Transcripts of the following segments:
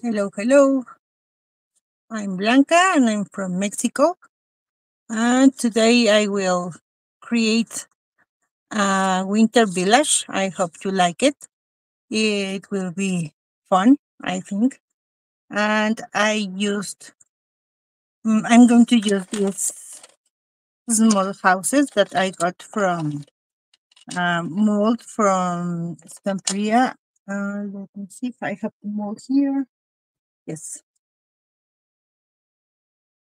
Hello, hello. I'm Blanca and I'm from Mexico. And today I will create a winter village. I hope you like it. It will be fun, I think. And I'm going to use these small houses that I got from mold from Stamperia. Let me see if I have the mold here. Yes.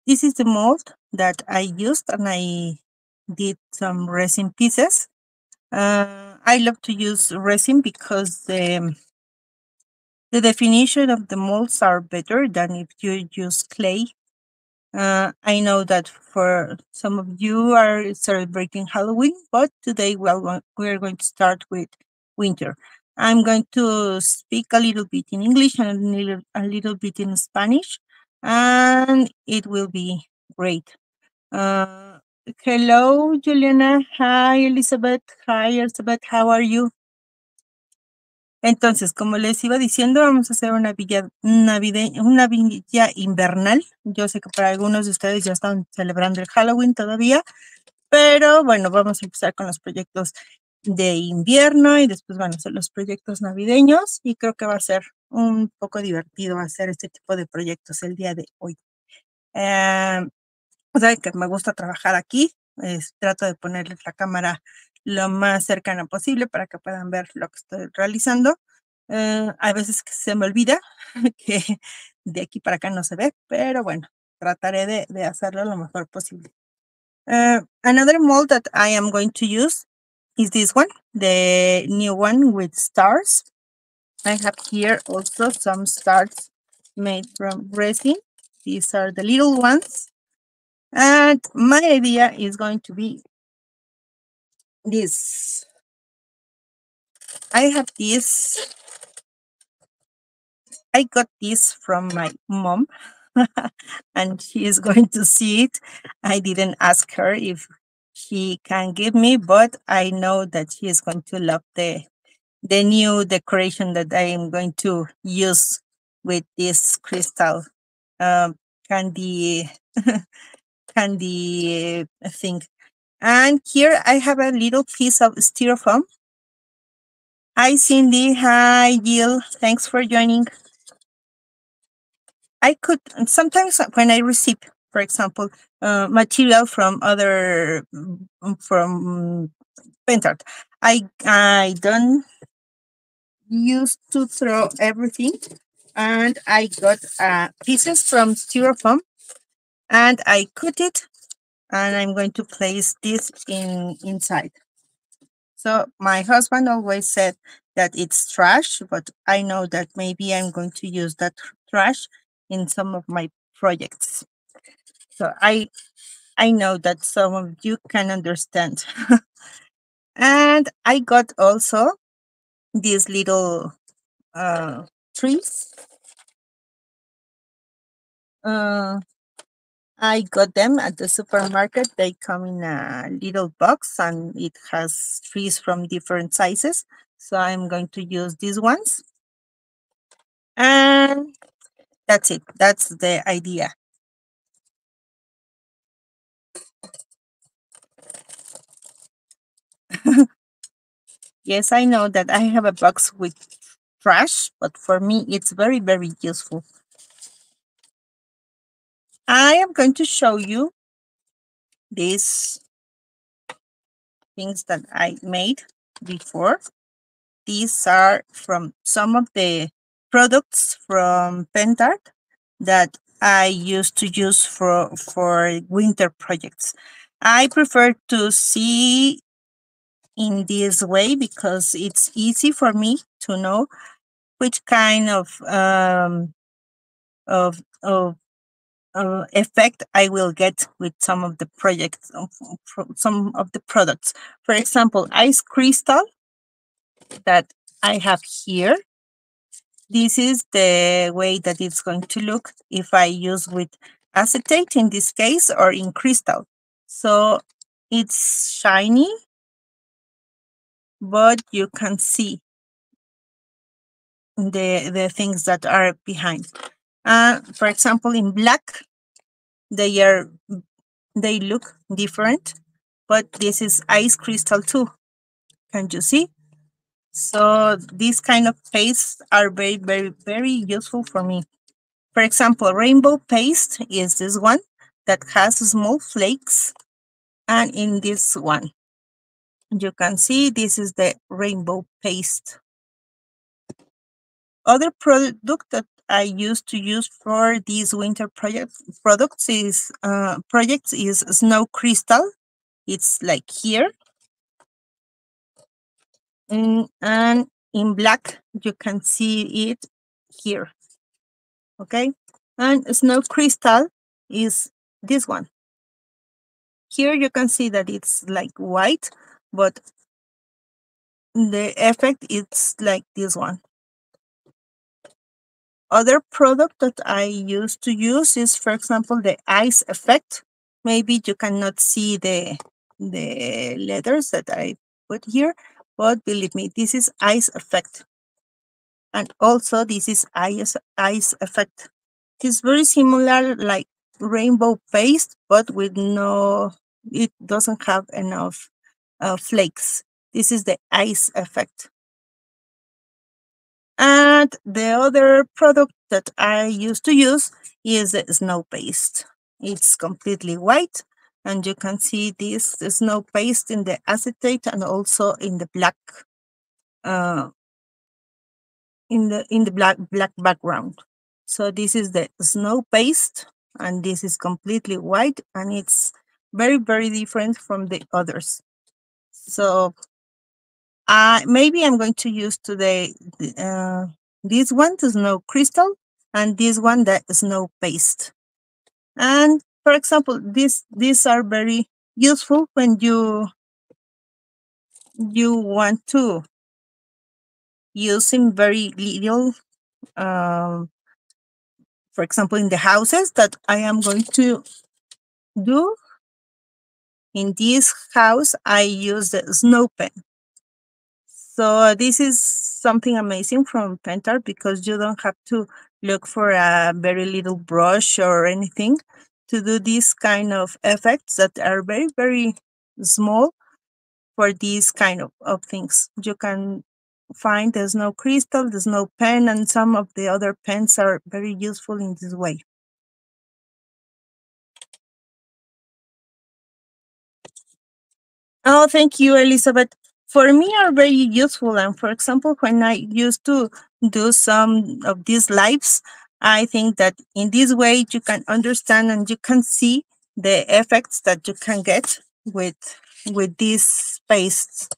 This is the mold that I used and I did some resin pieces. I love to use resin because the definition of the molds are better than if you use clay. I know that for some of you are celebrating Halloween, but today we're going to start with winter. I'm going to speak a little bit in English and a little bit in Spanish, and it will be great. Uh, Hello, Juliana. Hi, Elizabeth. Hi, Elizabeth. How are you? Entonces, como les iba diciendo, vamos a hacer una villa una villa invernal. Yo sé que para algunos de ustedes ya están celebrando el Halloween todavía, pero bueno, vamos a empezar con los proyectos de invierno y después van a ser los proyectos navideños y creo que va a ser un poco divertido hacer este tipo de proyectos el día de hoy. Saben que me gusta trabajar aquí, trato de ponerles la cámara lo más cercana posible para que puedan ver lo que estoy realizando. Hay veces que se me olvida que de aquí para acá no se ve, pero bueno, trataré de hacerlo lo mejor posible. Another mold that I am going to use is this one, the new one with stars. I have here also some stars made from resin. These are the little ones. And my idea is going to be this. I have this. I got this from my mom, and she is going to see it. I didn't ask her if she can give me, but I know that she is going to love the new decoration that I am going to use with this crystal candy candy thing. And here I have a little piece of styrofoam. Hi, Cindy. Hi, Jill. Thanks for joining. I could sometimes when I receive, for example, material from from Pentart, I don't used to throw everything, and I got pieces from styrofoam, and I cut it, and I'm going to place this inside. So my husband always said that it's trash, but I know that maybe I'm going to use that trash in some of my projects. So I know that some of you can understand. And I got also these little trees. I got them at the supermarket. They come in a little box and it has trees from different sizes. So I'm going to use these ones. And that's it. That's the idea. Yes, I know that I have a box with trash, but for me, it's very, very useful. I am going to show you these things that I made before. These are from some of the products from Pentart that I used to use for winter projects. I prefer to see in this way because it's easy for me to know which kind of effect I will get with some of the projects, some of the products. For example, ice crystal that I have here. This is the way that it's going to look if I use with acetate in this case or in crystal. So it's shiny, but you can see the things that are behind. For example, in black, they look different, but this is ice crystal too. Can you see? So these kind of pastes are very, very, very useful for me. For example, rainbow paste is this one that has small flakes. And in this one, you can see this is the rainbow paste. Other product that I used to use for these winter projects is snow crystal. It's like here. And in black, you can see it here. Okay. And snow crystal is this one. Here you can see that it's like white, but the effect is like this one. Other product that I used to use is, for example, the ice effect. Maybe you cannot see the letters that I put here, but believe me, this is ice effect. And also this is ice effect. It's very similar like rainbow paste, but with it doesn't have enough flakes. This is the ice effect. And the other product that I used to use is the snow paste. It's completely white, and you can see this snow paste in the acetate and also in the black in the black background. So this is the snow paste, and this is completely white, and it's very, very different from the others. So maybe I'm going to use today this one, the snow crystal, and this one, the snow paste. And for example, these are very useful when you want to use in very little, for example, in the houses that I am going to do. In this house, I use the snow pen. So this is something amazing from Pentar because you don't have to look for a very little brush or anything to do these kind of effects that are very, very small for these kind of things. You can find the snow crystal, the snow pen, and some of the other pens are very useful in this way. Oh, thank you, Elizabeth. For me, are very useful. And for example, when I used to do some of these lives, I think that in this way you can understand and you can see the effects that you can get with these pastes,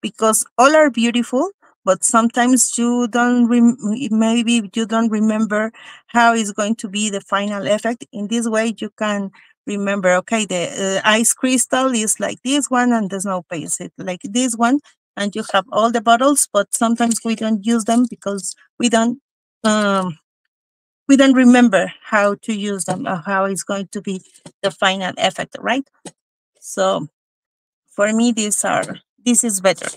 because all are beautiful, but sometimes you don't maybe you don't remember how is going to be the final effect. In this way, you can remember, okay, the ice crystal is like this one, and the snow paste is like this one, and you have all the bottles, but sometimes we don't use them because we don't remember how to use them or how it's going to be the final effect, right? So for me, this is better.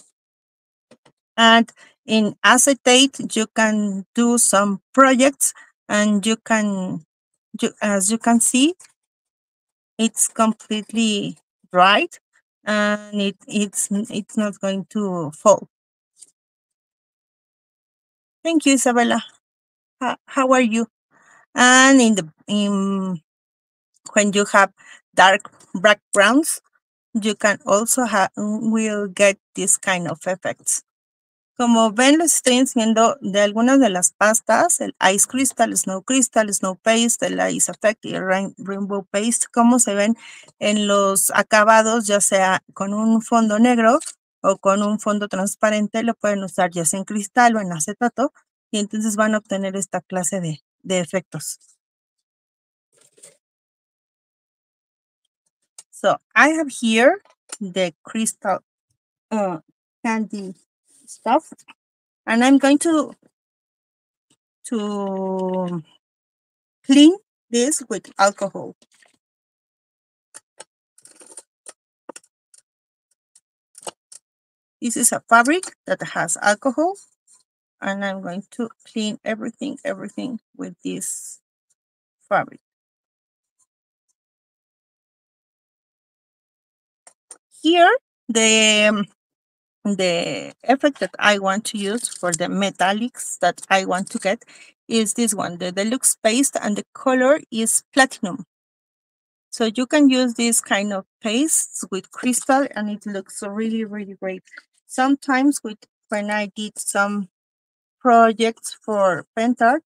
And in acetate, you can do some projects, and as you can see, it's completely dried, and it's not going to fall. Thank you, Isabella. How are you? And when you have dark backgrounds, you can also will get this kind of effects. Como ven, les estoy enseñando de algunas de las pastas, el Ice Crystal, Snow Paste, el Ice Effect y el Rainbow Paste, cómo se ven en los acabados, ya sea con un fondo negro o con un fondo transparente. Lo pueden usar ya sea en cristal o en acetato, y entonces van a obtener esta clase de efectos. So I have here the crystal candy stuff, and I'm going to clean this with alcohol. This is a fabric that has alcohol, and I'm going to clean everything with this fabric. Here, the effect that I want to use for the metallics that I want to get is this one, the deluxe paste, and the color is platinum. So you can use this kind of pastes with crystal and it looks really, really great. Sometimes when I did some projects for Pentart,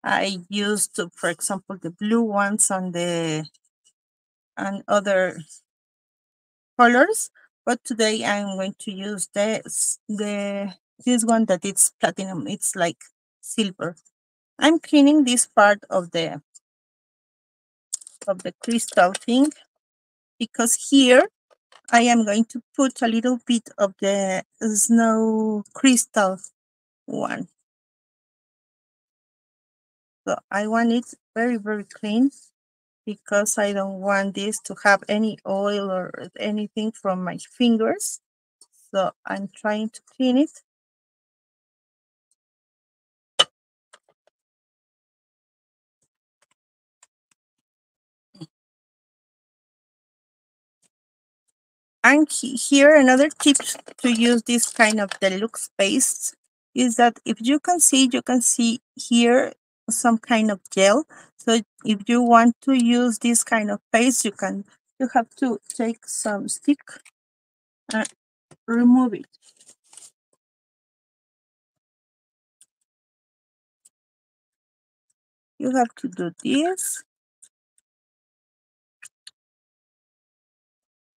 I used, for example, the blue ones and other colors, but today I'm going to use this one that it's platinum. It's like silver. I'm cleaning this part of the crystal thing because here I am going to put a little bit of the snow crystal one. So I want it very, very clean because I don't want this to have any oil or anything from my fingers. So I'm trying to clean it. And here another tip to use this kind of deluxe paste is that if you can see here some kind of gel. So if you want to use this kind of paste, you have to take some stick and remove it. You have to do this.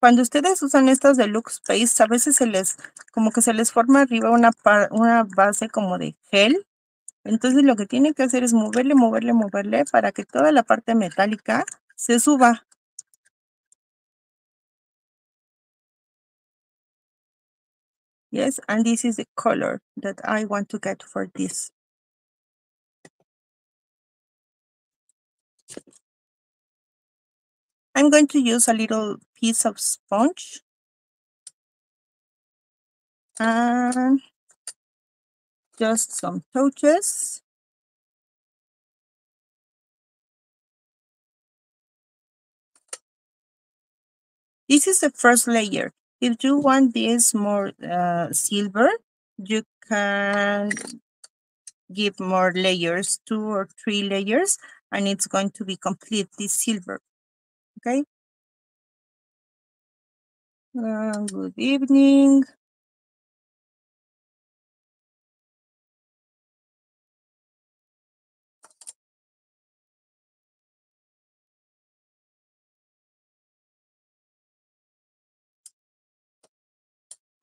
Cuando ustedes usan estas deluxe paste, a veces como que se les forma arriba una base como de gel. Entonces lo que tienen que hacer es moverle para que toda la parte metálica se suba. Yes, and this is the color that I want to get for this. I'm going to use a little piece of sponge and just some touches. This is the first layer. If you want this more silver, you can give more layers, 2 or 3 layers, and it's going to be completely silver. Okay. Good evening.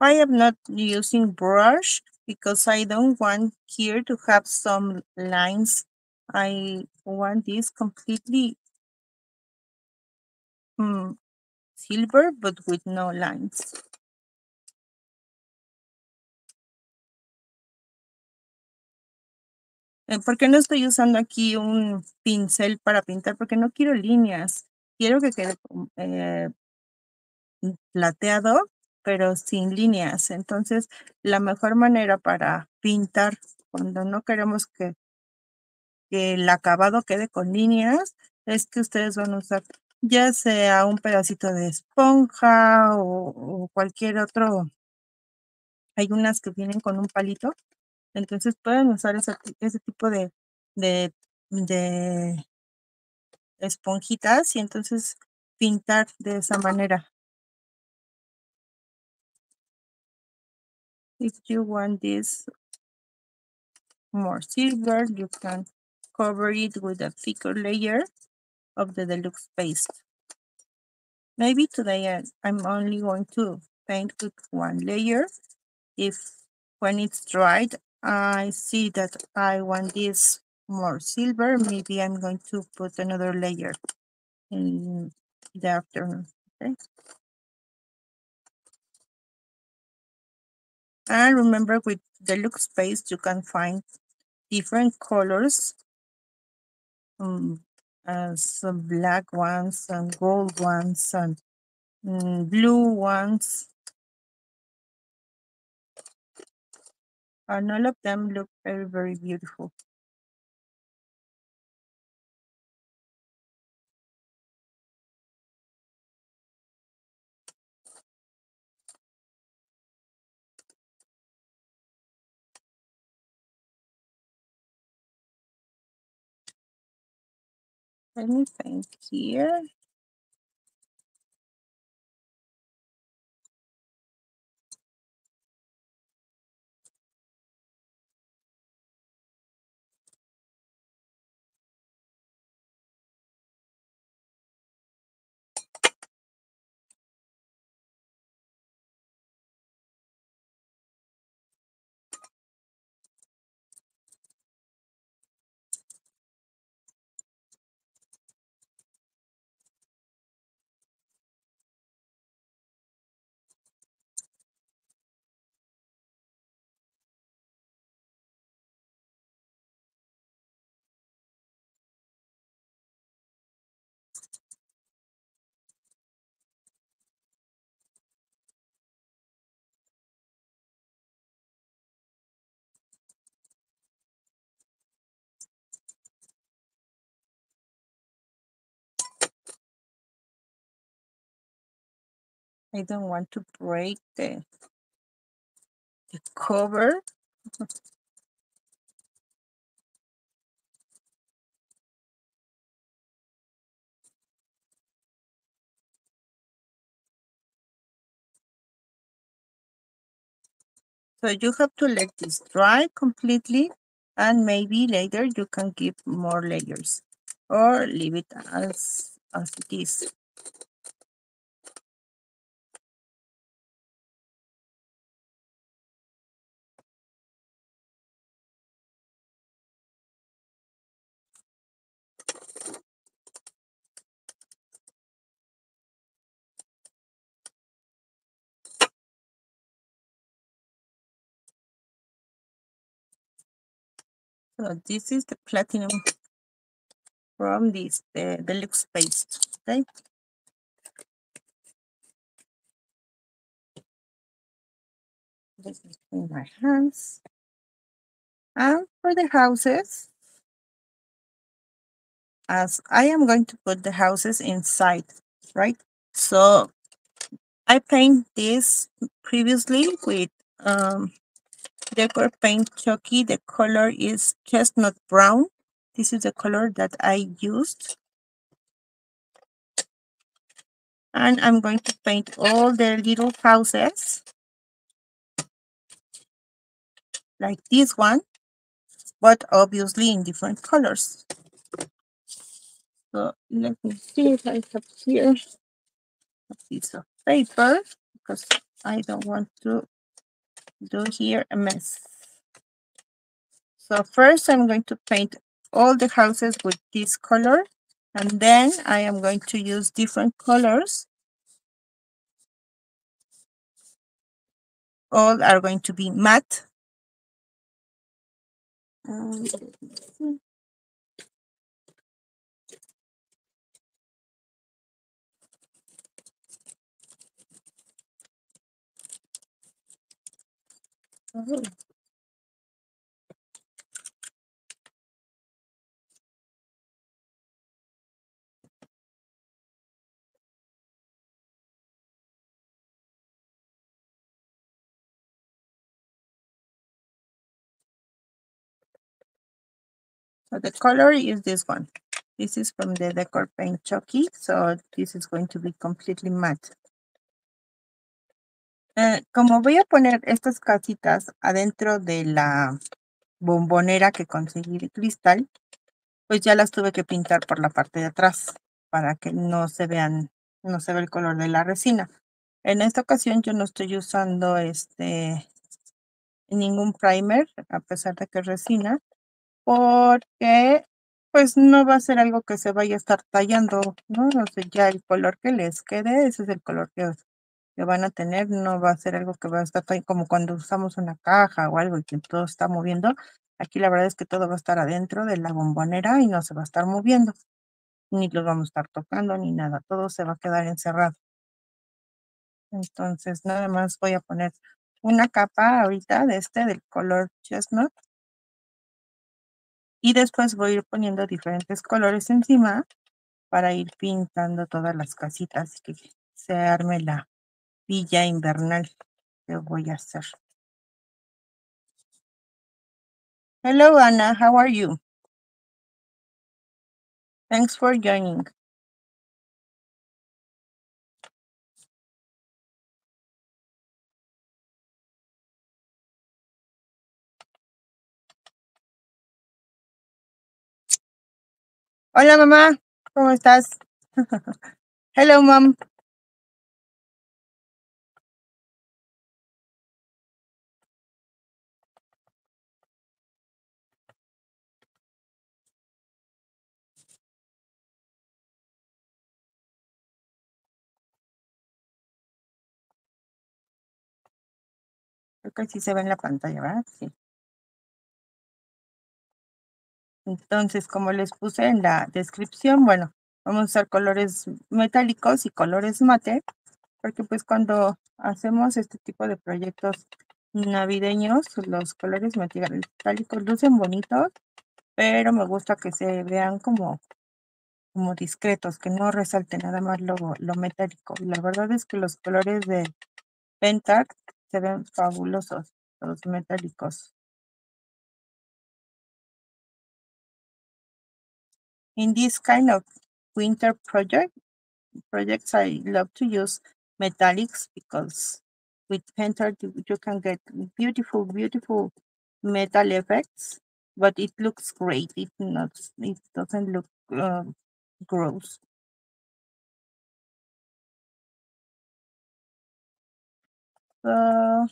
I am not using brush because I don't want here to have some lines. I want this completely silver, but with no lines. ¿Por qué no estoy usando aquí un pincel para pintar? Porque no quiero líneas. Quiero que quede plateado, pero sin líneas. Entonces, la mejor manera para pintar cuando no queremos que el acabado quede con líneas es que ustedes van a usar ya sea un pedacito de esponja o cualquier otro. Hay unas que vienen con un palito, entonces pueden usar ese tipo de esponjitas y entonces pintar de esa manera. If you want this more silver, you can cover it with a thicker layer of the deluxe paste. Maybe today I'm only going to paint with one layer. If when it's dried, I see that I want this more silver, maybe I'm going to put another layer in the afternoon. Okay. And remember, with deluxe paste, you can find different colors, some black ones and gold ones and blue ones. And all of them look very, very beautiful. Let me paint here. I don't want to break the cover. So you have to let this dry completely, and maybe later you can give more layers or leave it as it is. So this is the platinum from this the deluxe paste. Okay. This is in my hands. And for the houses, as I am going to put the houses inside, right? So I paint this previously with Decor Paint Chalky. The color is chestnut brown. This is the color that I used. And I'm going to paint all the little houses like this one, but obviously in different colors. So let me see if I have here a piece of paper, because I don't want to do here a mess. So first I'm going to paint all the houses with this color, and then I am going to use different colors. All are going to be matte. So the color is this one. This is from the Decor Paint Chalky, so this is going to be completely matte. Como voy a poner estas casitas adentro de la bombonera que conseguí de cristal, pues ya las tuve que pintar por la parte de atrás para que no se vean, no se ve el color de la resina. En esta ocasión yo no estoy usando ningún primer, a pesar de que es resina, porque pues no va a ser algo que se vaya a estar tallando, ¿no? O sea, ya el color que les quede, ese es el color que van a tener, no va a ser algo que va a estar como cuando usamos una caja o algo y que todo está moviendo. Aquí la verdad es que todo va a estar adentro de la bombonera y no se va a estar moviendo, ni los vamos a estar tocando ni nada, todo se va a quedar encerrado. Entonces nada más voy a poner una capa ahorita de del color chestnut. Y después voy a ir poniendo diferentes colores encima para ir pintando todas las casitas y que se arme la villa invernal que voy a hacer. Hello, Anna. How are you? Thanks for joining. Hola, mamá. ¿Cómo estás? Hello, mom. Creo que sí se ve en la pantalla, ¿verdad? Sí. Entonces, como les puse en la descripción, bueno, vamos a usar colores metálicos y colores mate, porque pues cuando hacemos este tipo de proyectos navideños, los colores metálicos lucen bonitos, pero me gusta que se vean como discretos, que no resalte nada más lo metálico. Y la verdad es que los colores de Pentac se ven fabulosos, los metálicos. In this kind of winter projects, I love to use metallics because with Pentac you can get beautiful, beautiful metal effects, but it looks great. It doesn't look gross. So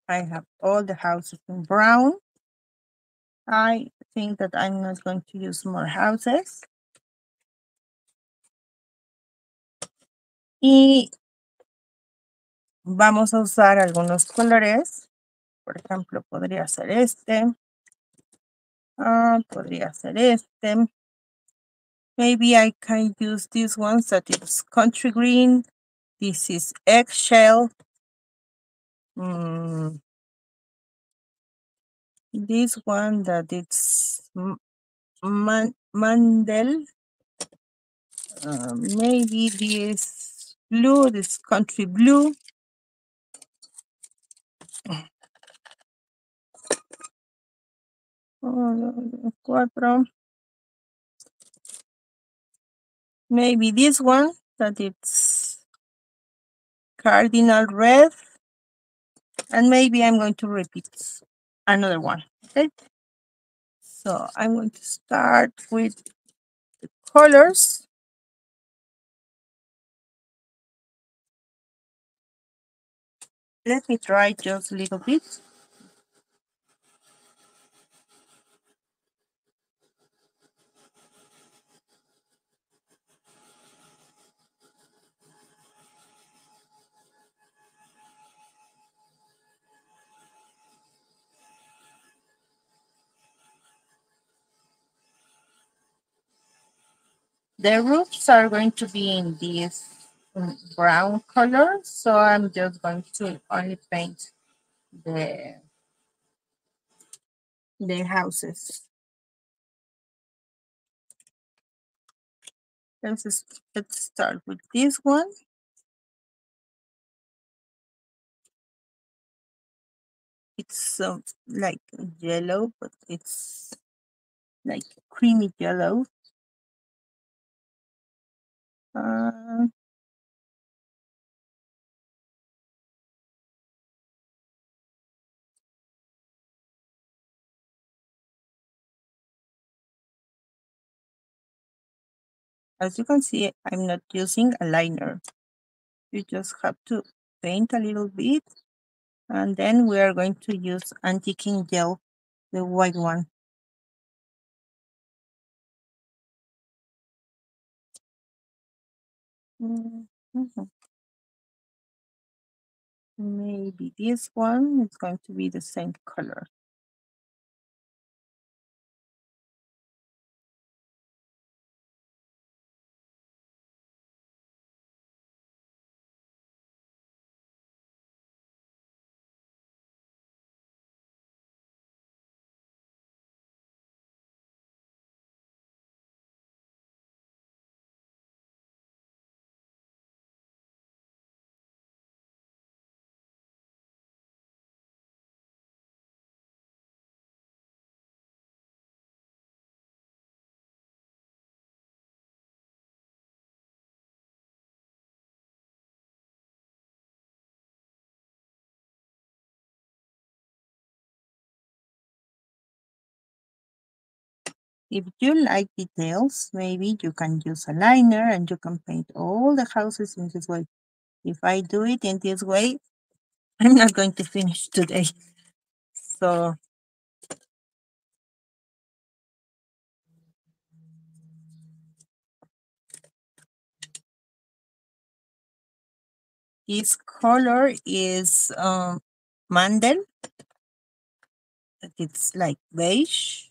I have all the houses in brown. I think that I'm not going to use more houses. Y vamos a usar algunos colores. Por ejemplo, podría ser este. Podría ser este. Maybe I can use these ones that it's country green. This is eggshell. This one that it's mandel. Maybe this blue, this country blue. Cuatro. Maybe this one that it's cardinal red. And maybe I'm going to repeat another one. Okay. So I'm going to start with the colors. Let me try just a little bit. The roofs are going to be in this brown color, so I'm just going to only paint the houses. Let's start with this one. It's like yellow, but it's like creamy yellow. As you can see, I'm not using a liner. You just have to paint a little bit, and then we are going to use antiquing gel, the white one. Maybe this one is going to be the same color. If you like details, maybe you can use a liner and you can paint all the houses in this way. If I do it in this way, I'm not going to finish today. So this color is mandel. It's like beige.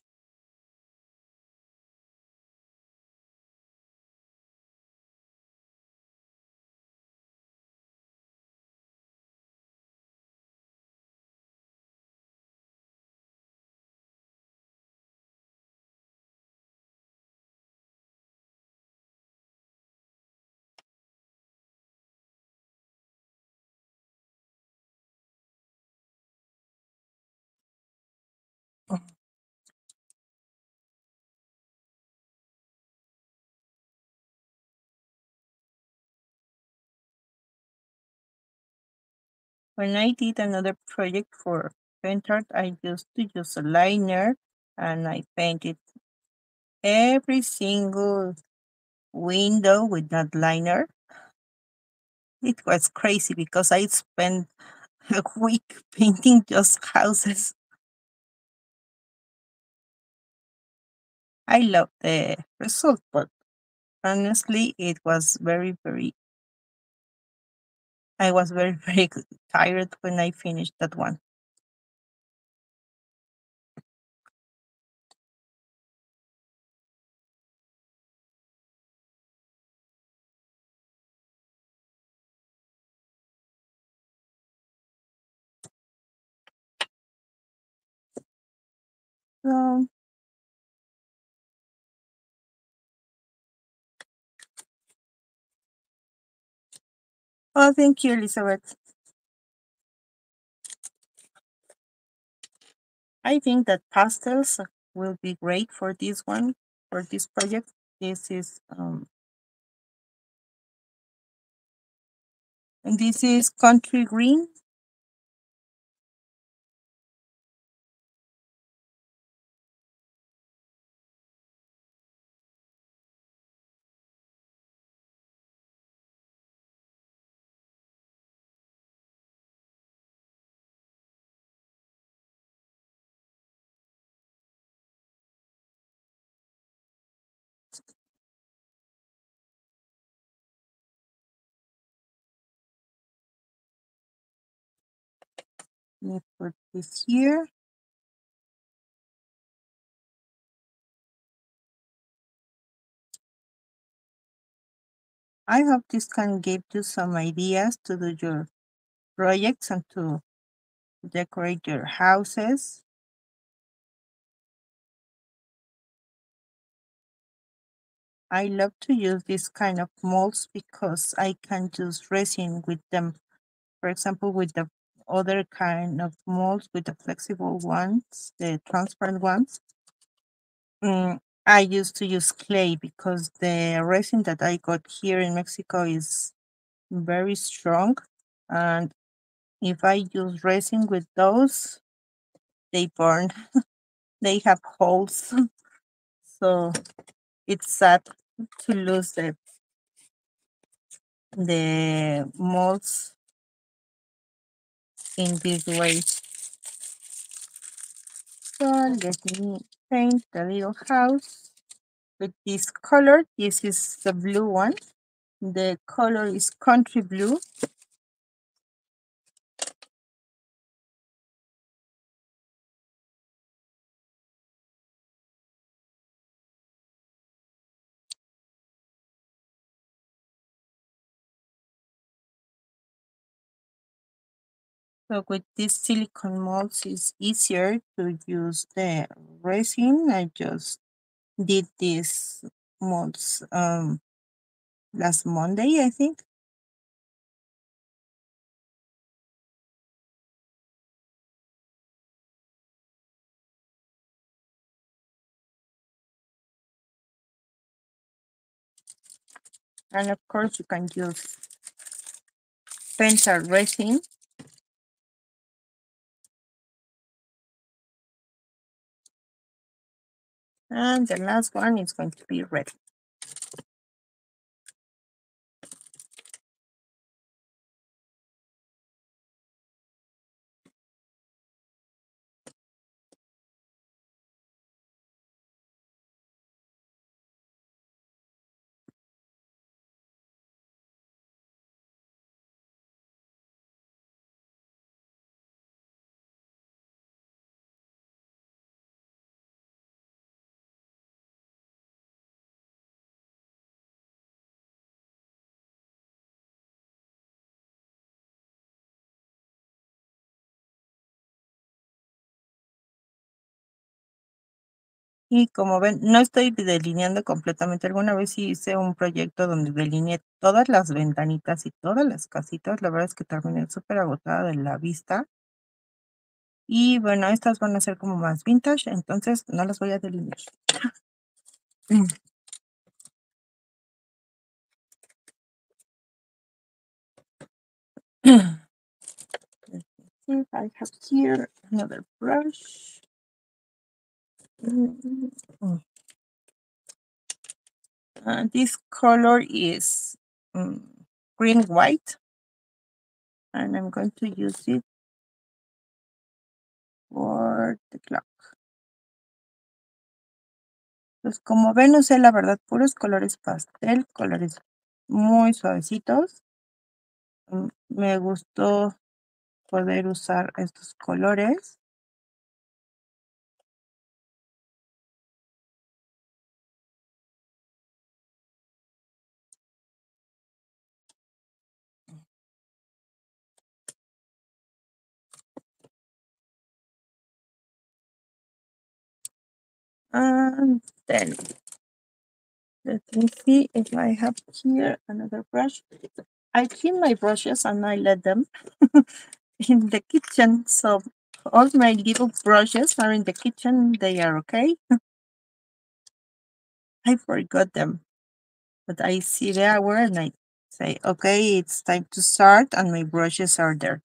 When I did another project for paint art, I used to use a liner and I painted every single window with that liner. It was crazy because I spent a week painting just houses. I love the result, but honestly, it was I was very tired when I finished that one. So, oh, thank you, Elizabeth. I think that pastels will be great for this one, for this project. This is and this is country green. Let me put this here. I hope this can give you some ideas to do your projects and to decorate your houses. I love to use this kind of molds because I can use resin with them. For example, with the other kind of molds, with the flexible ones, the transparent ones, I used to use clay because the resin that I got here in Mexico is very strong. And if I use resin with those, they burn, they have holes. So it's sad to lose the molds in this way. So let me paint the little house with this color. This is the blue one. The color is country blue. So with these silicone molds, it's easier to use the resin. I just did these molds last Monday, I think. And of course, you can use pencil resin. And the last one is going to be red. Y como ven, no estoy delineando completamente. Alguna vez sí hice un proyecto donde delineé todas las ventanitas y todas las casitas. La verdad es que terminé súper agotada de la vista. Y bueno, estas van a ser como más vintage, entonces no las voy a delinear. Let me see if I have here another brush. This color is green white, and I'm going to use it for the clock. Pues como ven, usé la verdad puros colores pastel, colores muy suavecitos. Me gustó poder usar estos colores. And then let me see if I have here another brush. I clean my brushes and I let them in the kitchen. So all my little brushes are in the kitchen. They are okay. I forgot them, but I see the hour and I say, okay, it's time to start, and my brushes are there.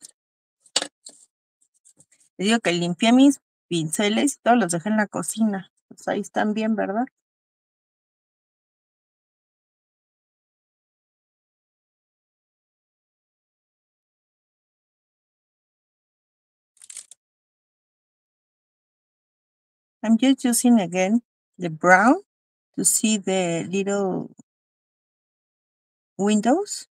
Le digo que limpié mis pinceles y todos los dejé en la cocina. Pues ahí están bien, ¿verdad? I'm just using again the brown to see the little windows.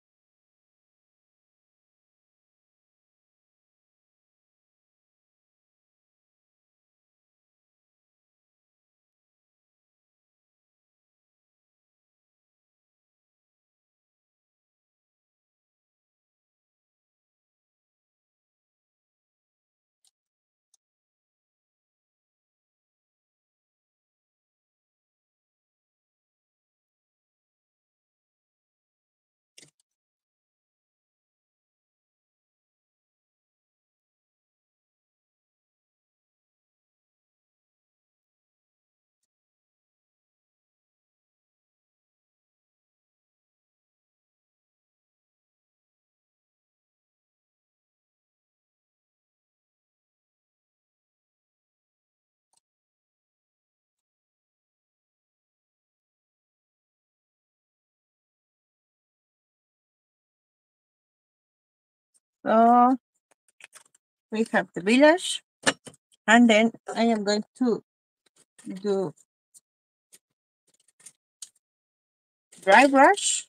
So we have the village, and then I am going to do dry brush,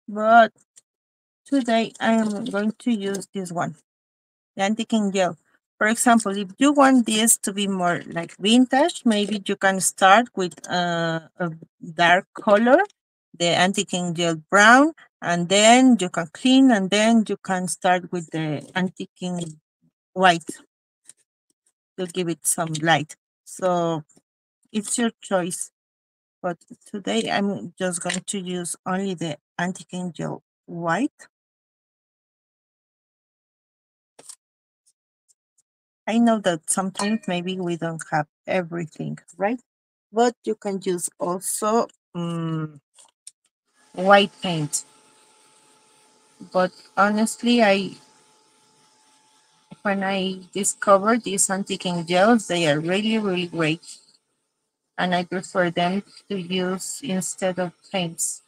but today I am going to use this one, the antique gel. For example, if you want this to be more like vintage, maybe you can start with a dark color, the antique gel brown, and then you can clean, and then you can start with the antique white to give it some light. So it's your choice. But today I'm just going to use only the antique gel white. I know that sometimes maybe we don't have everything, right? But you can use also white paint. But honestly, when I discovered these antique gels, they are really, really great. and I prefer them to use instead of paints.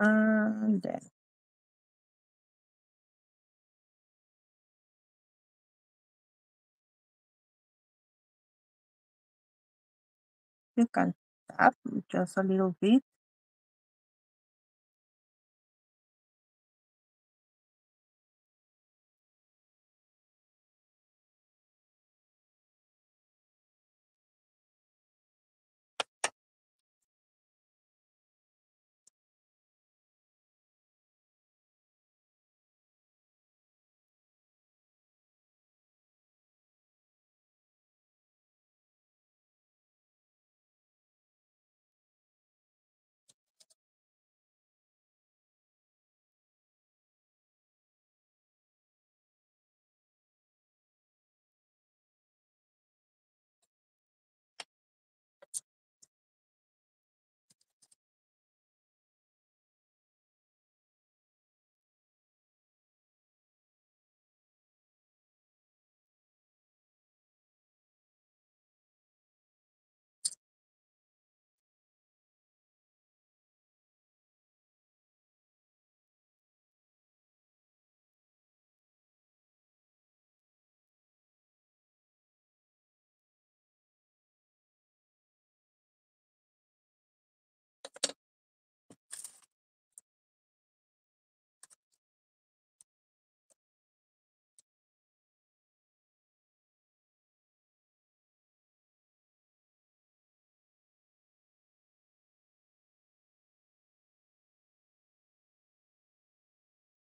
And then you can tap just a little bit.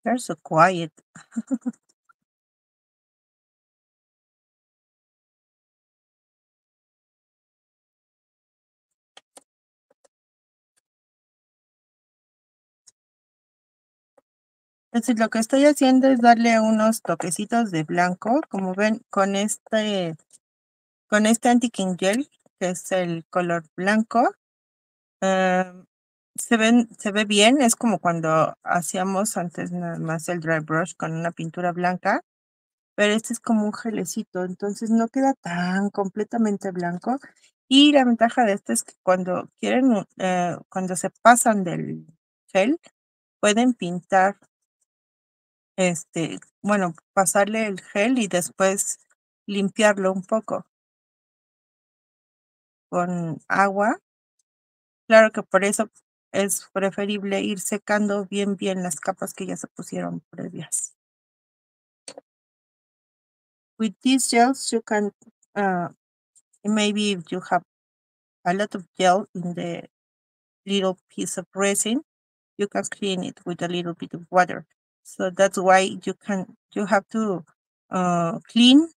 They're so quiet. Entonces, lo que estoy haciendo es darle unos toquecitos de blanco, como ven, con este anti-king gel, que es el color blanco. Se ve bien, es como cuando hacíamos antes nada más el dry brush con una pintura blanca, pero este es como un gelecito, entonces no queda tan completamente blanco. Y la ventaja de este es que cuando quieren, cuando se pasan del gel, pueden pintar, bueno, pasarle el gel y después limpiarlo un poco con agua. Claro que por eso es preferible ir secando bien las capas que ya se pusieron previas. With these gels, you can, maybe if you have a lot of gel in the little piece of resin, you can clean it with a little bit of water. So that's why you have to clean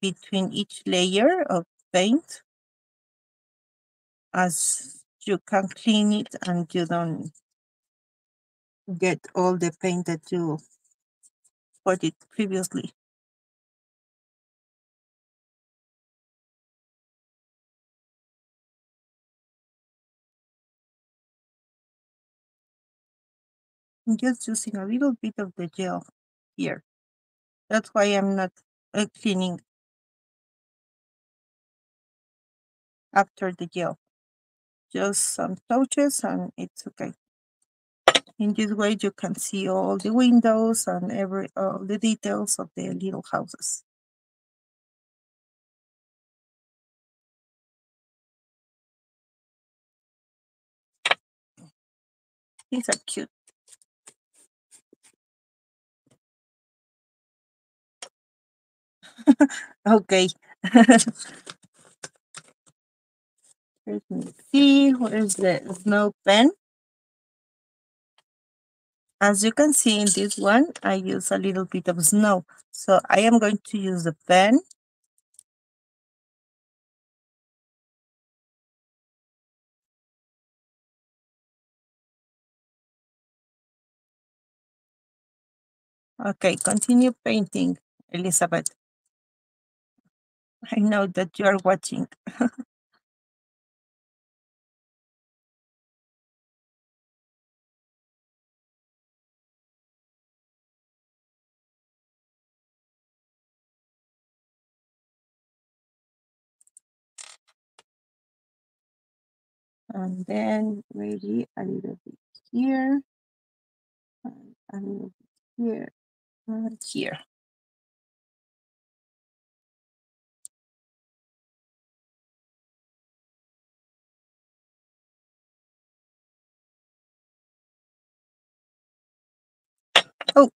between each layer of paint as you can clean it and you don't get all the paint that you put it previously. I'm just using a little bit of the gel here. That's why I'm not cleaning after the gel. Just some touches and it's okay. In this way you can see all the windows and all the details of the little houses. These are cute. Okay. Let me see, where's the snow pen? As you can see in this one, I use a little bit of snow. So I am going to use the pen. Okay, continue painting, Elizabeth. I know that you are watching. And then maybe a little bit here, and a little bit here, and here. Oh,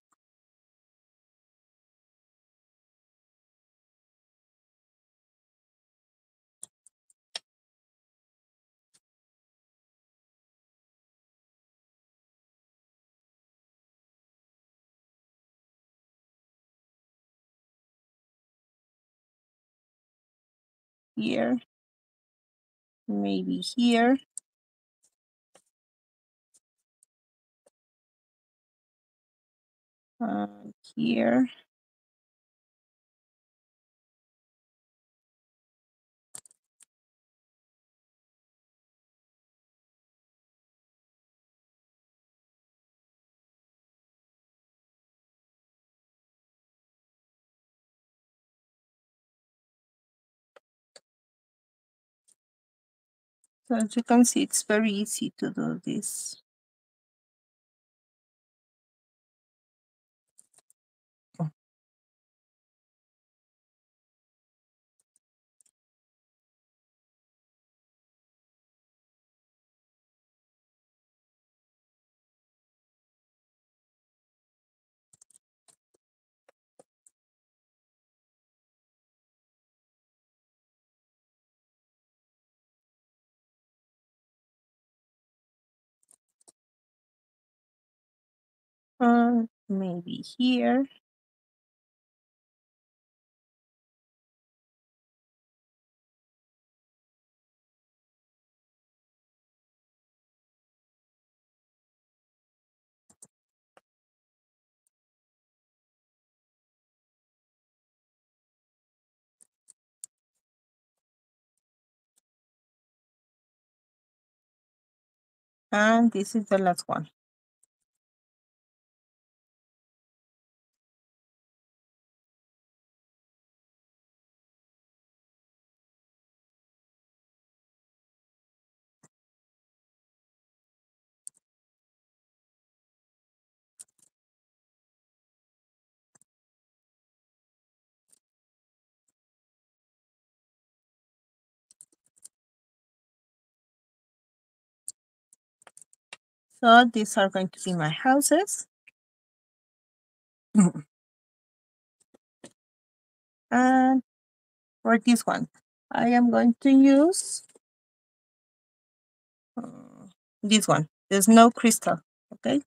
here, maybe here. Here. So as you can see, it's very easy to do this. Maybe here. And this is the last one. So these are going to be my houses. And for this one, I am going to use this one. There's no crystal, okay?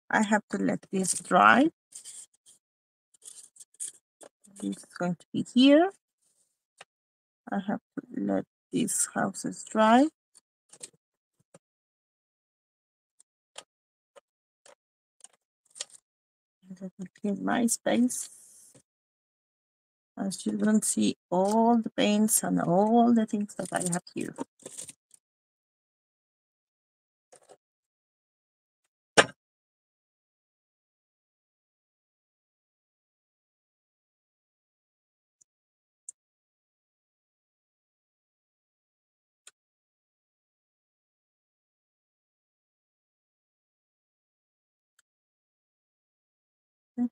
I have to let this dry. This is going to be here. I have to let these houses dry. Let me clean my space. As you don't see all the paints and all the things that I have here.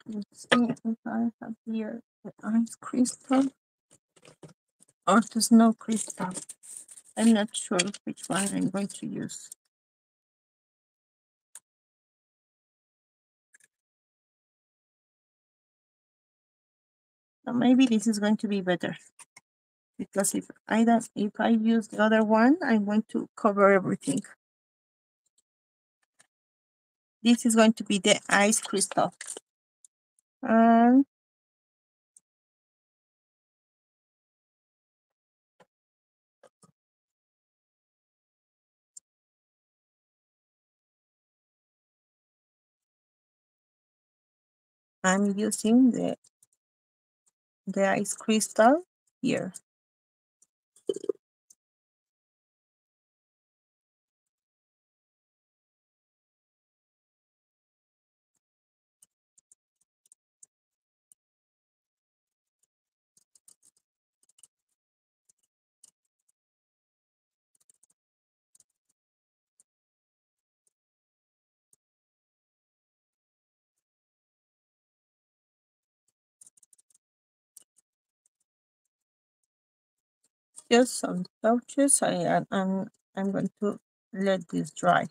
Let's see if I have here the ice crystal or the snow crystal. I'm not sure which one I'm going to use. So maybe this is going to be better, because if I use the other one, I'm going to cover everything. This is going to be the ice crystal. And I'm using the ice crystal here. just some touches. I'm going to let this dry.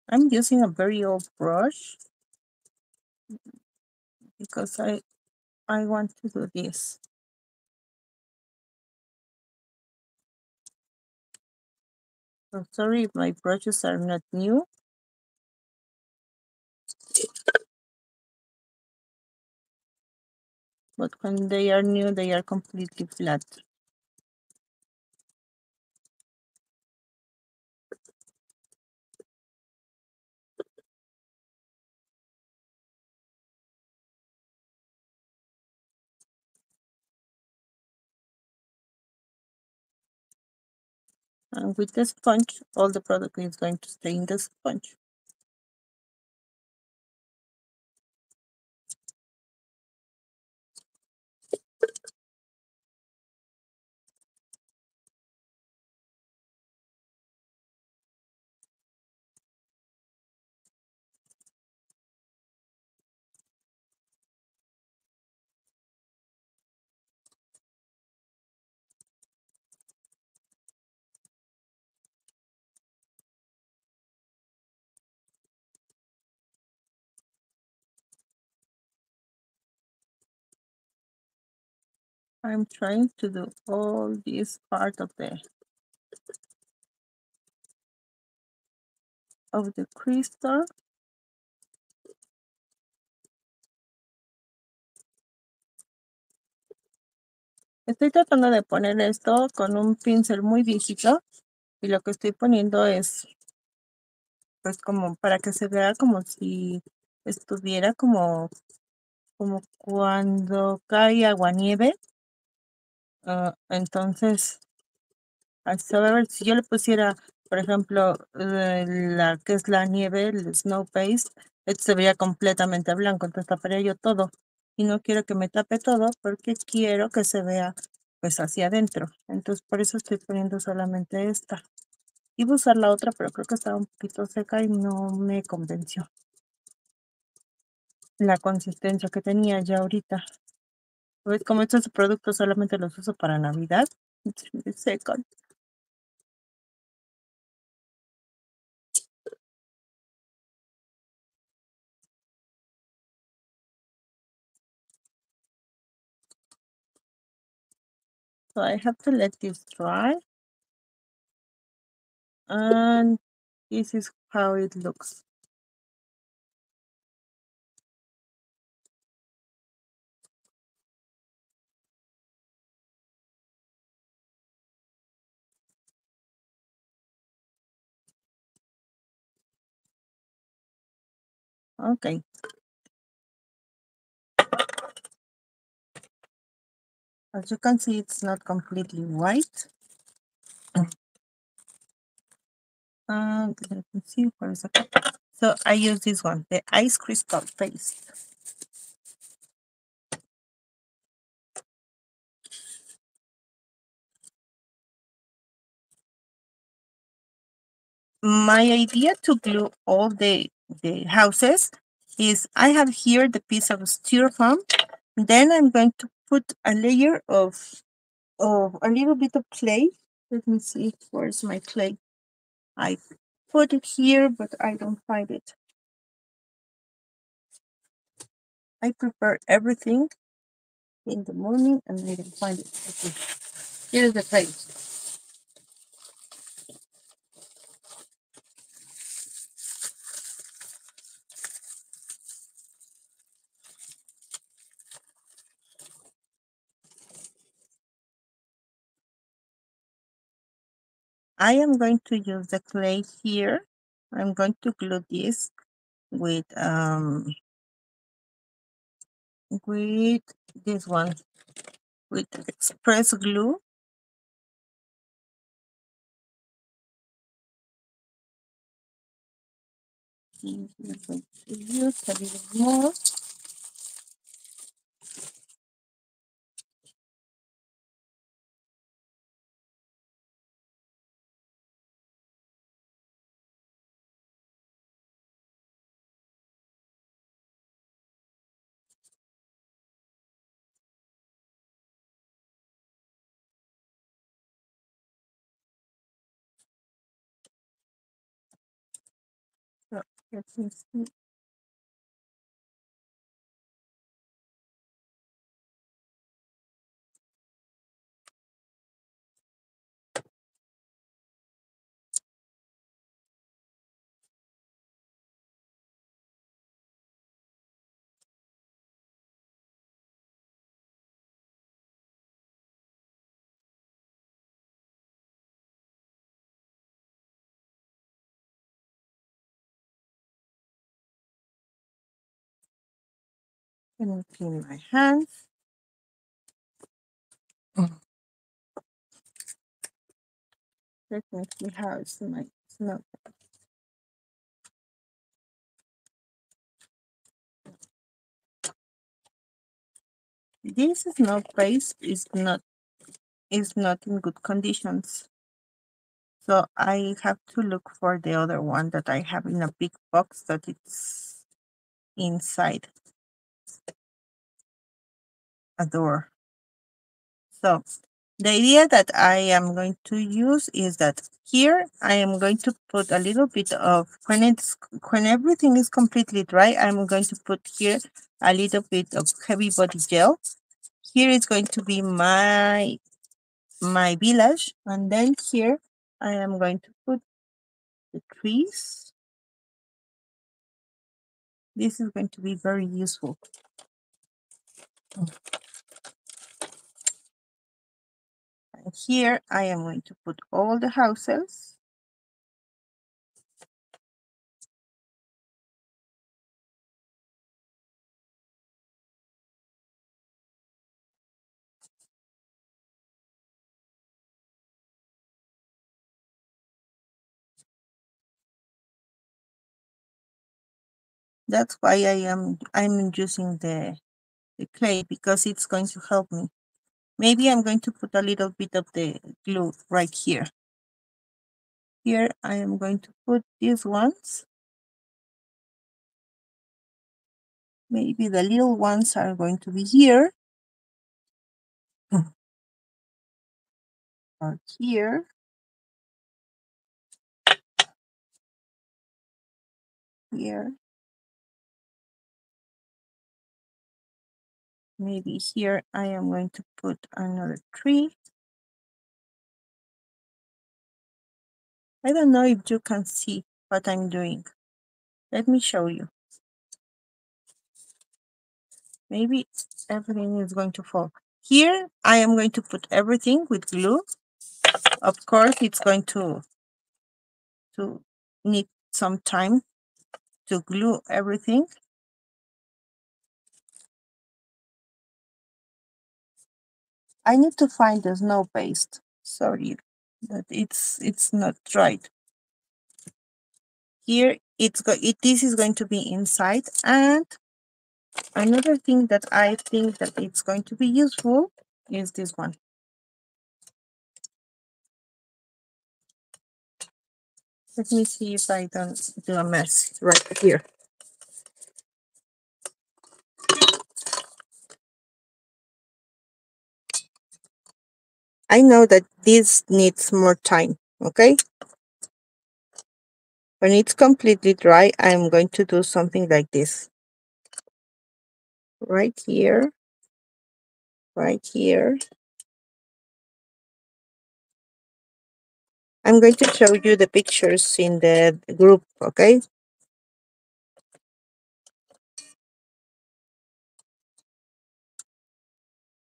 I'm using a very old brush because I want to do this. So sorry if my brushes are not new. But when they are new, they are completely flat. And with the sponge, all the product is going to stay in the sponge. I'm trying to do all this part of the crystal. Estoy tratando de poner esto con un pincel muy viejito y lo que estoy poniendo es pues como para que se vea como si estuviera como cuando cae aguanieve. Entonces, a ver, si yo le pusiera, por ejemplo, la que es la nieve, el snow paste, esto se vería completamente blanco, entonces taparía yo todo. Y no quiero que me tape todo porque quiero que se vea pues hacia adentro. Entonces, por eso estoy poniendo solamente esta. Iba a usar la otra, pero creo que estaba un poquito seca y no me convenció la consistencia que tenía ya ahorita. Pues como estos productos solamente los uso para Navidad, se secan. So I have to let this dry. And this is how it looks. Okay. As you can see, it's not completely white. And let me see, where is it? So I use this one, the ice crystal paste. My idea to glue all the houses is I have here the piece of styrofoam. Then I'm going to put a layer of a little bit of clay. Let me see, where's my clay? I put it here, but I don't find it. I prepare everything in the morning and I don't find it. Okay. Here's the clay. I am going to use the clay here. I'm going to glue this with this one, with express glue. I'm going to use a little more. So let me see. Let me clean my hands. Let me see how it's my snow. This snow paste is not in good conditions. So I have to look for the other one that I have in a big box that it's inside a door. So the idea that I am going to use is that here I am going to put a little bit of, when everything is completely dry, I'm going to put here a little bit of heavy body gel. Here is going to be my village, and then here I am going to put the trees. This is going to be very useful. And here I am going to put all the houses. That's why I'm using the clay, because it's going to help me. Maybe I'm going to put a little bit of the glue right here. Here I am going to put these ones. Maybe the little ones are going to be here. Or here. Here. Maybe here I am going to put another tree. I don't know if you can see what I'm doing. Let me show you. Maybe everything is going to fall. Here I am going to put everything with glue. Of course, it's going to need some time to glue everything. I need to find the snow paste. Sorry that it's not right. Here this is going to be inside, and another thing that I think that it's going to be useful is this one. Let me see if I don't do a mess right here. I know that this needs more time, okay? When it's completely dry, I'm going to do something like this. Right here, right here. I'm going to show you the pictures in the group, okay?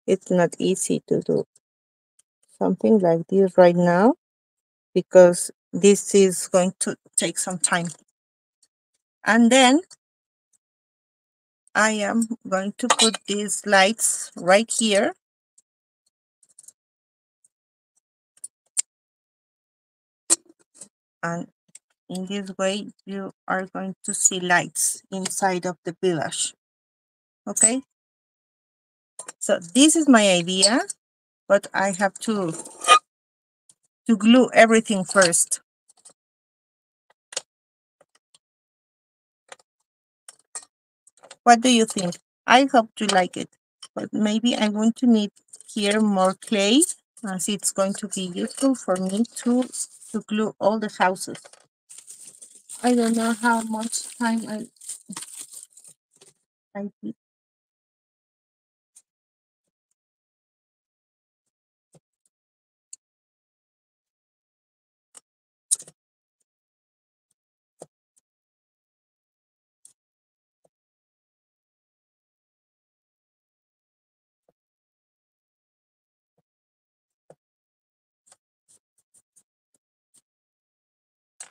It's not easy to do something like this right now, because this is going to take some time. And then I am going to put these lights right here. And in this way, you are going to see lights inside of the village. Okay? So this is my idea, but I have to glue everything first. What do you think? I hope you like it, but maybe I'm going to need here more clay, as it's going to be useful for me to glue all the houses. I don't know how much time I did.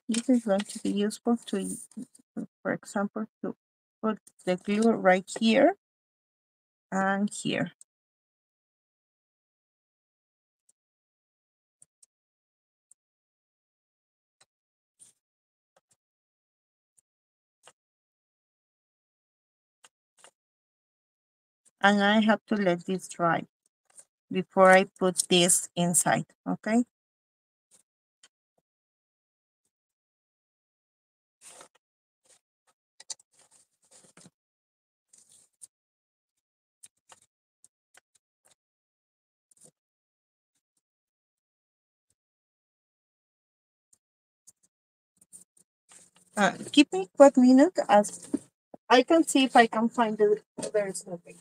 This is going to be useful to, for example, to put the glue right here and here. And I have to let this dry before I put this inside, okay? Give me 1 minute as I can see if I can find the there is nothing.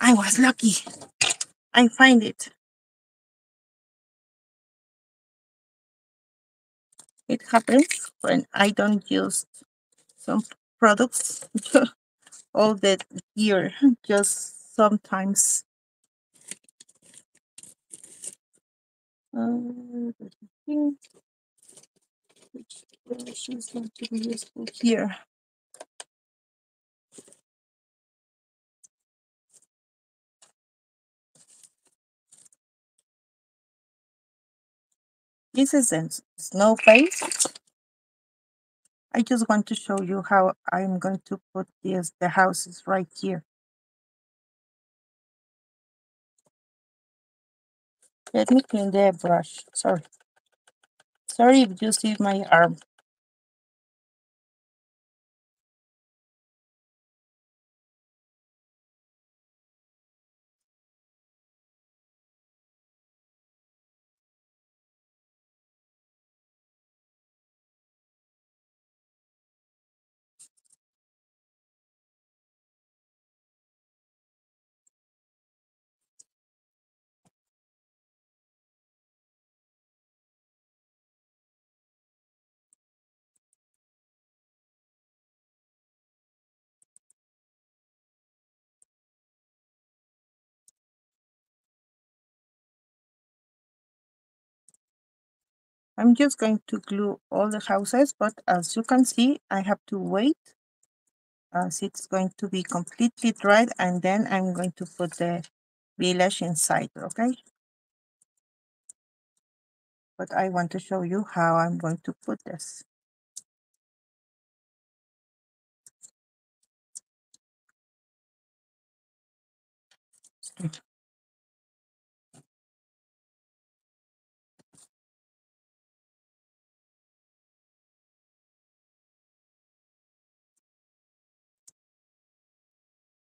I was lucky. I find it. It happens when I don't use some products all the year, just sometimes. Uh, which brush is going to be useful here? This is a snow face. I just want to show you how I'm going to put this. The house is right here. Let me clean the brush. Sorry. Sorry if you see my arm. I'm just going to glue all the houses, but as you can see, I have to wait as it's going to be completely dried, and then I'm going to put the village inside, okay? But I want to show you how I'm going to put this.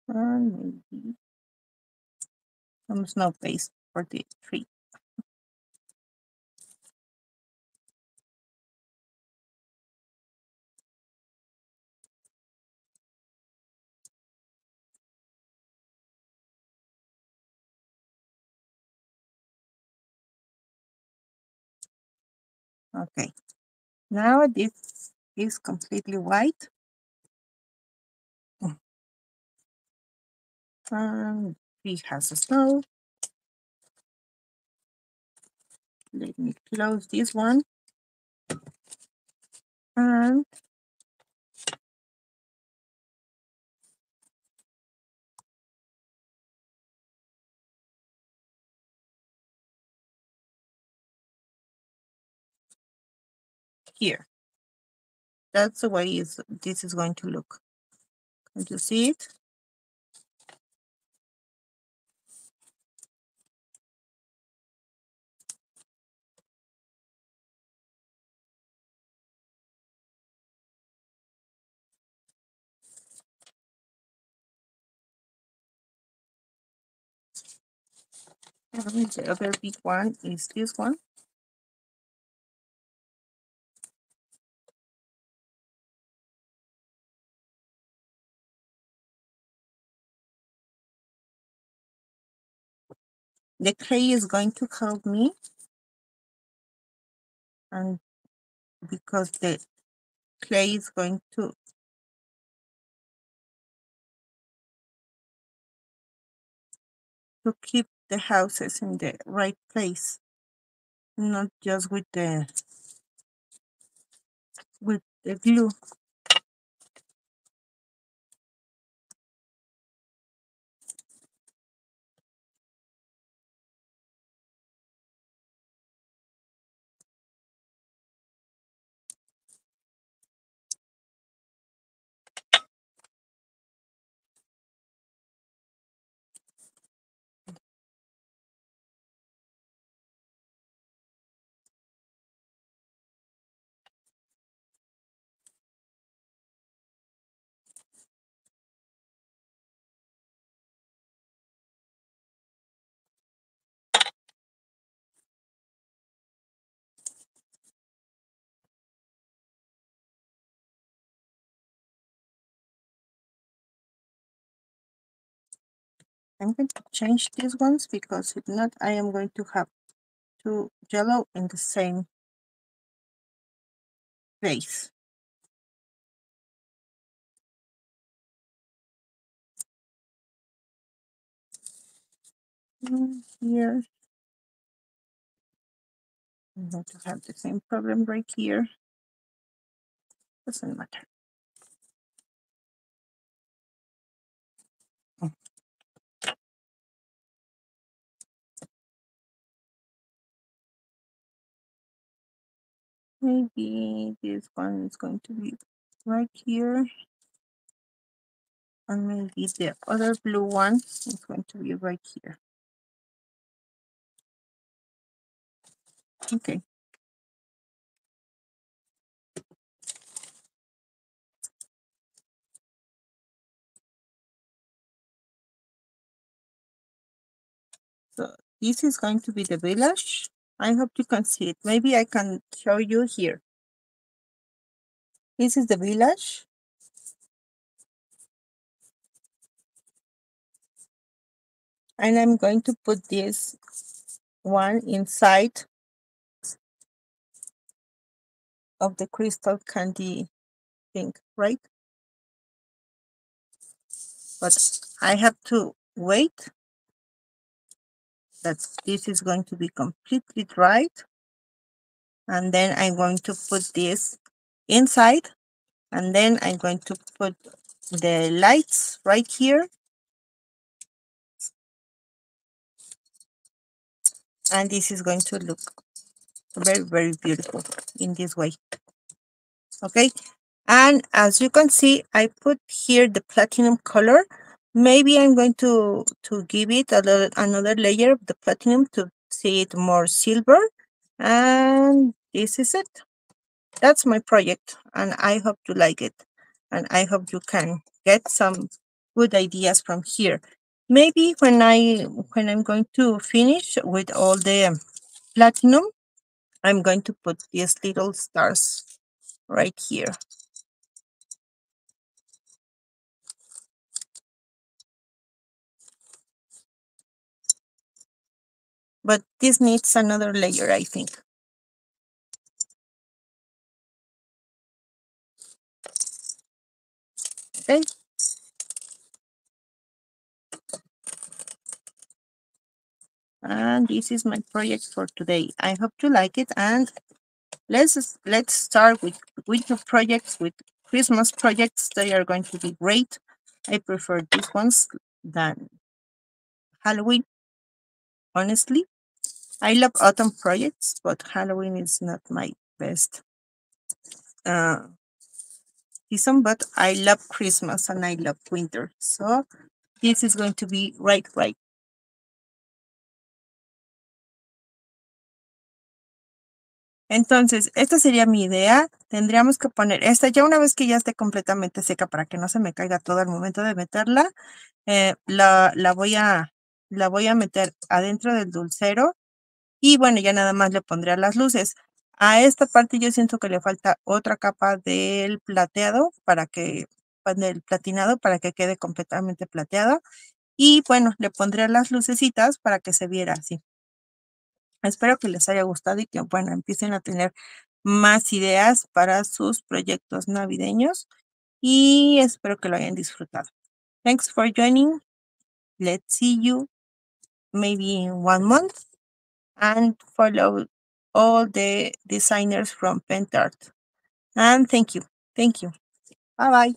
And maybe some snow paste for the tree. Okay, now this is completely white. And tree has a snow. Let me close this one. And here. That's the way this is going to look. Can you see it? And the other big one is this one. The clay is going to help me, and because the clay is going to keep the houses in the right place, not just with the glue. I'm going to change these ones because if not, I am going to have two yellow in the same place. Here, I'm going to have the same problem right here. Doesn't matter. Maybe this one is going to be right here. And maybe the other blue one is going to be right here. Okay. So this is going to be the village. I hope you can see it. Maybe I can show you here. This is the village. And I'm going to put this one inside of the crystal candy thing, right? But I have to wait that this is going to be completely dried. And then I'm going to put this inside. And then I'm going to put the lights right here. And this is going to look very, very beautiful in this way. Okay. And as you can see, I put here the platinum color. Maybe I'm going to give it another layer of the platinum to see it more silver. And this is it. That's my project, and I hope you like it. And I hope you can get some good ideas from here. Maybe when I'm going to finish with all the platinum, I'm going to put these little stars right here. But this needs another layer, I think. Okay. And this is my project for today. I hope you like it, and let's start with winter projects, with Christmas projects. They are going to be great. I prefer these ones than Halloween, honestly. I love autumn projects, but Halloween is not my best season, but I love Christmas and I love winter. So this is going to be right. Entonces, esta sería mi idea. Tendríamos que poner esta ya una vez que ya esté completamente seca para que no se me caiga todo al momento de meterla. La voy a meter adentro del dulcero y bueno, ya nada más le pondré las luces. A esta parte yo siento que le falta otra capa del plateado del platinado para que quede completamente plateado. Y bueno, le pondré las lucecitas para que se viera así. Espero que les haya gustado y que, bueno, empiecen a tener más ideas para sus proyectos navideños y espero que lo hayan disfrutado. Thanks for joining. Let's see you maybe in 1 month and follow all the designers from Pentart. And thank you. Thank you. Bye bye.